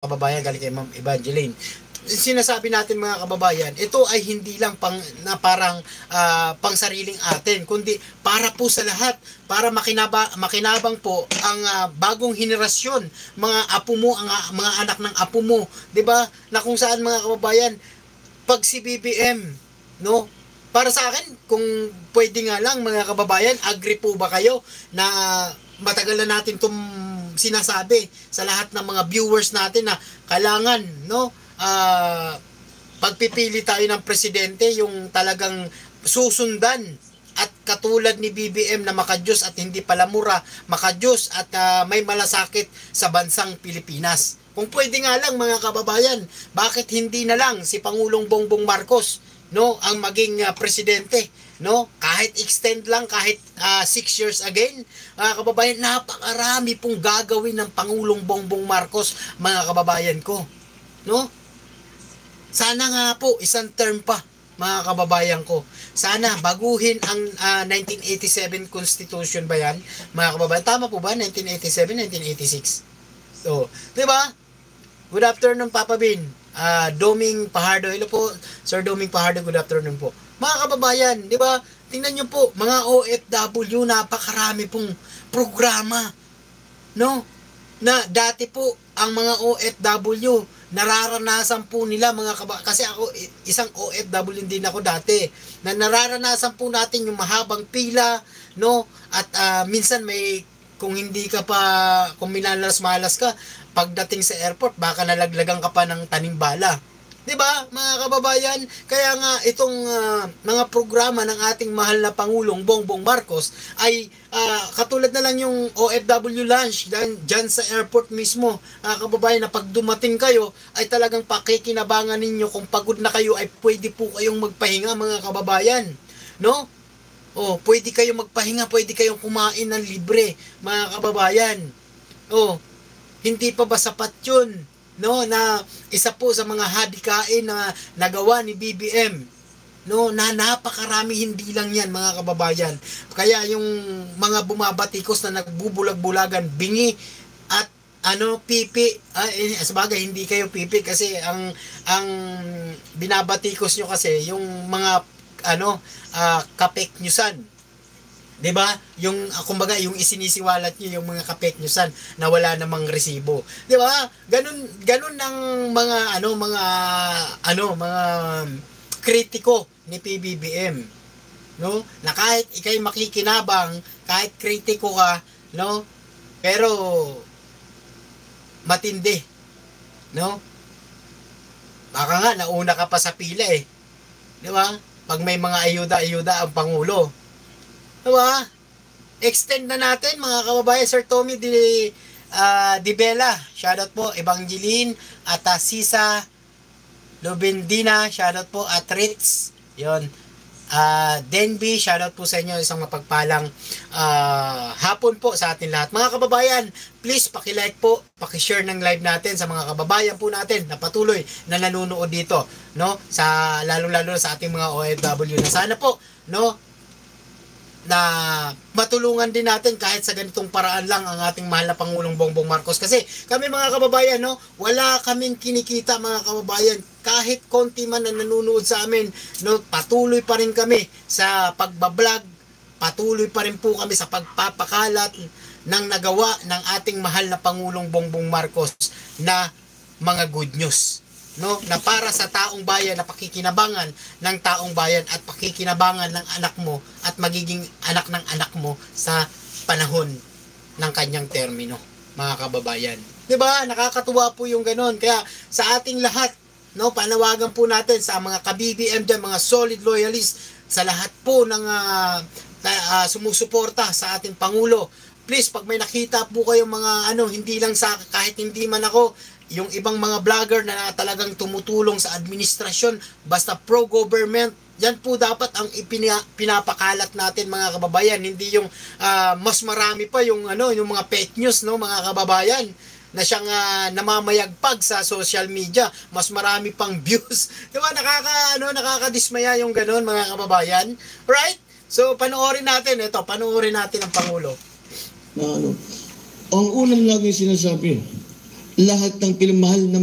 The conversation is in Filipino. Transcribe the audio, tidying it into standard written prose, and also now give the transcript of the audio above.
kababayan, galing kay Ma'am Evangeline. Sinasabi natin mga kababayan, ito ay hindi lang parang pang sariling atin, kundi para po sa lahat, para makinabang po ang bagong henerasyon, mga apo mo, ang mga anak ng apo mo, 'di ba? Na kung saan mga kababayan, pag si BBM, no? Para sa akin, kung pwede nga lang mga kababayan, agree po ba kayo na matagal na natin itong sinasabi sa lahat ng mga viewers natin na kailangan, no, pagpipili tayo ng presidente yung talagang susundan at katulad ni BBM na makajos at hindi palamura, makajos at may malasakit sa bansang Pilipinas. Kung pwede nga lang mga kababayan, bakit hindi na lang si Pangulong Bongbong Marcos, no, ang maging presidente, no? Kahit extend lang, kahit 6 years again, mga kababayan, napakarami pong gagawin ng Pangulong Bongbong Marcos, mga kababayan ko, no? Sana nga po isang term pa, mga kababayan ko. Sana baguhin ang 1987 Constitution ba yan, mga kababayan? Tama po ba? 1987, 1986. So, 'di ba? Good afternoon, Papa Bin. Doming Pahardo. Hello po, Sir Doming Pahardo. Good afternoon po. Mga kababayan, di ba? Tingnan nyo po, mga OFW, napakarami pong programa. No? Na dati po, ang mga OFW, nararanasan po nila mga kasi ako isang OFW din ako dati, na nararanasan po natin yung mahabang pila, no? At minsan may, kung hindi ka pa, kung minalas-malas ka, pagdating sa airport, baka nalaglagan ka pa ng tanimbala. 'Di ba, mga kababayan? Kaya nga itong mga programa ng ating mahal na Pangulong Bongbong Marcos ay katulad na lang yung OFW lunch dyan sa airport mismo, kababayan, na pag dumating kayo ay talagang pakikinabangan ninyo. Kung pagod na kayo ay pwede po kayong magpahinga, mga kababayan, no? Pwede kayong magpahinga, pwede kayong kumain ng libre, mga kababayan. Hindi pa ba sapat yun, no, na isa po sa mga hadikain na nagawa ni BBM, no, na napakarami, hindi lang yan, mga kababayan. Kaya yung mga bumabatikos na nagbubulag-bulagan, bingi at pipi, sabagay hindi kayo pipi kasi ang binabatikos nyo kasi yung mga kapek nyusan, 'di ba? Yung kumbaga yung isinisiwalat niyo yung mga kapek nyusan na wala namang resibo. 'Di ba? Ganun ang mga kritiko ni PBBM, no? Na kahit ikay makikinabang, kahit kritiko ka, no? Pero matindi, no? Baka nga nauna ka pa sa pila eh. 'Di ba? Pag may mga ayuda-ayuda ang pangulo. Diba? Extend na natin mga kababayan. Sir Tommy Di Bella, shoutout po. Evangeline at Sisa Lubendina, shoutout po. At Ritz, yun. Denby, shoutout po sa inyo. Isang mapagpalang hapon po sa atin lahat. Mga kababayan, please pakilike po, pakishare ng live natin sa mga kababayan po natin na patuloy na nanonood dito, no? Sa lalo-lalo sa ating mga OFW na sana po, no, na matulungan din natin kahit sa ganitong paraan lang ang ating mahal na Pangulong Bongbong Marcos. Kasi kami mga kababayan, no, wala kaming kinikita, mga kababayan. Kahit konti man na nanonood sa amin, no, patuloy pa rin kami sa pagbablog, patuloy pa rin po kami sa pagpapakalat ng nagawa ng ating mahal na Pangulong Bongbong Marcos na mga good news, no, na para sa taong bayan, na pakikinabangan ng taong bayan at pakikinabangan ng anak mo at magiging anak ng anak mo sa panahon ng kanyang termino, mga kababayan. 'Di ba? Nakakatuwa po yung ganoon. Kaya sa ating lahat, no, panawagan po natin sa mga ka-BBM diyan, mga solid loyalists, sa lahat po ng sumusuporta sa ating Pangulo. Please, pag may nakita po kayong mga hindi lang sa, kahit hindi man ako, yung ibang mga vlogger na talagang tumutulong sa administrasyon, basta pro-government, yan po dapat ang pinapakalat natin, mga kababayan. Hindi yung mas marami pa yung yung mga fake news, no, mga kababayan, na siyang namamayagpag sa social media, mas marami pang views. 'Di ba? Nakakadismaya yung ganoon, mga kababayan. Right? So panoorin natin ang Pangulo. Ang unang lagi sinasabi, lahat ng pinamahal na